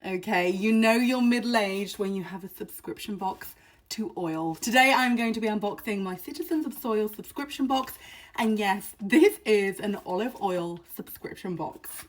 Okay, you know you're middle-aged when you have a subscription box to oil. Today I'm going to be unboxing my Citizens of Soil subscription box, and yes, this is an olive oil subscription box.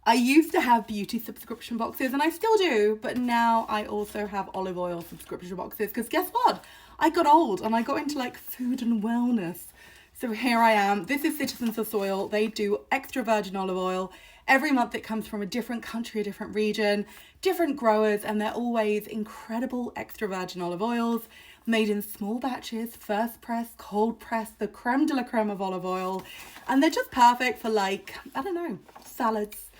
I used to have beauty subscription boxes, and I still do, but now I also have olive oil subscription boxes because guess what? I got old and I got into like food and wellness. So here I am. This is Citizens of Soil. They do extra virgin olive oil. Every month it comes from a different country, a different region, different growers, and they're always incredible extra virgin olive oils made in small batches, first press, cold press, the creme de la creme of olive oil. And they're just perfect for like, I don't know, salads,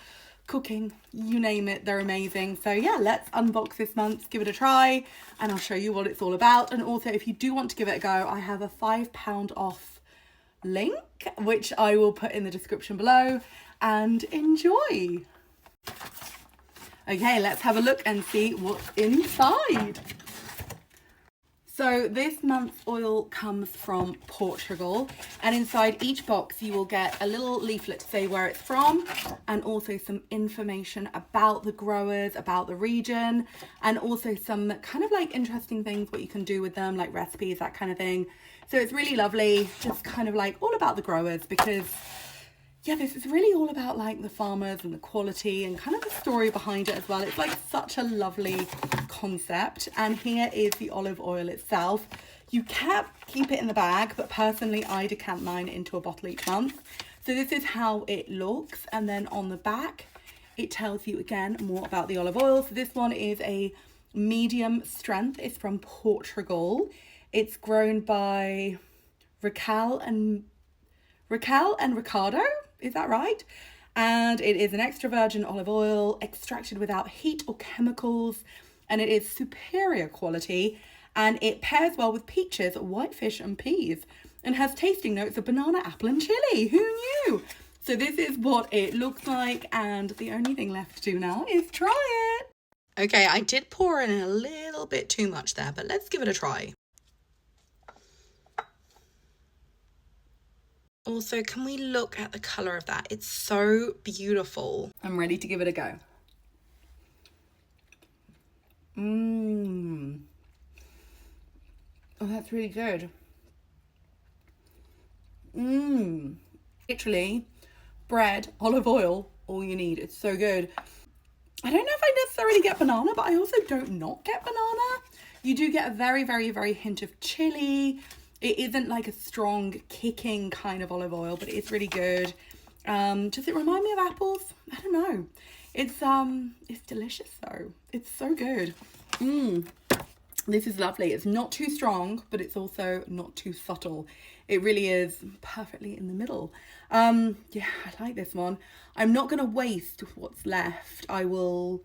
cooking, you name it, they're amazing. So yeah, let's unbox this month, give it a try, and I'll show you what it's all about. And also, if you do want to give it a go, I have a £5 off link, which I will put in the description below, and enjoy. Okay, let's have a look and see what's inside. So this month's oil comes from Portugal, and inside each box you will get a little leaflet to say where it's from, and also some information about the growers, about the region, and also some kind of like interesting things what you can do with them, like recipes, that kind of thing. So it's really lovely, just kind of like all about the growers, because yeah, this is really all about like the farmers and the quality and kind of the story behind it as well. It's like such a lovely concept. And here is the olive oil itself. You can keep it in the bag, but personally I decant mine into a bottle each month. So this is how it looks. And then on the back, it tells you again more about the olive oil. So this one is a medium strength. It's from Portugal. It's grown by Raquel and Ricardo, is that right? And it is an extra virgin olive oil extracted without heat or chemicals, and it is superior quality, and it pairs well with peaches, whitefish and peas, and has tasting notes of banana, apple and chili. Who knew? So this is what it looks like, and the only thing left to do now is try it. Okay, I did pour in a little bit too much there, but let's give it a try. Also, can we look at the colour of that? It's so beautiful. I'm ready to give it a go. Oh, that's really good. Literally, bread, olive oil, all you need. It's so good. I don't know if I necessarily get banana, but I also don't not get banana. You do get a very, very, very hint of chili. It isn't like a strong kicking kind of olive oil, but it's really good. Does it remind me of apples? I don't know. It's delicious though. It's so good. This is lovely. It's not too strong, but it's also not too subtle. It really is perfectly in the middle. Yeah, I like this one. I'm not going to waste what's left. I will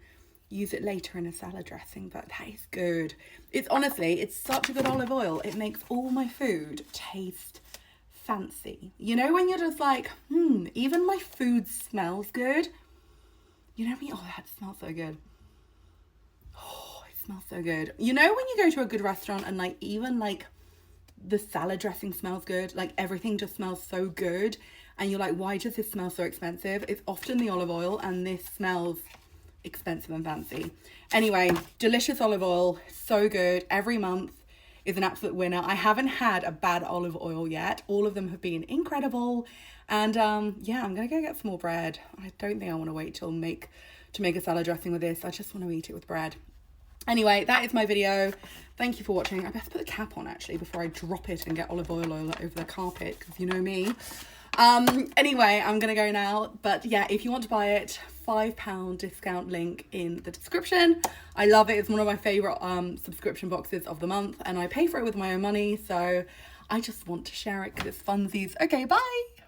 use it later in a salad dressing, but that is good. It's honestly, it's such a good olive oil. It makes all my food taste fancy. You know, when you're just like, even my food smells good. You know me? Oh, that smells so good. Oh, it smells so good. You know, when you go to a good restaurant and like, even like the salad dressing smells good, like everything just smells so good. And you're like, why does this smell so expensive? It's often the olive oil, and this smells expensive and fancy. Anyway, delicious olive oil, so good. Every month is an absolute winner. I haven't had a bad olive oil yet. All of them have been incredible. And yeah, I'm gonna go get some more bread. I don't think I want to wait till make a salad dressing with this. I just want to eat it with bread. Anyway, that is my video. Thank you for watching. I best put the cap on actually before I drop it and get olive oil all over the carpet, because you know me. Anyway, I'm gonna go now, but yeah, if you want to buy it, £5 discount link in the description. I love it. It's one of my favorite subscription boxes of the month, and I pay for it with my own money, so I just want to share it because it's funsies. Okay, bye.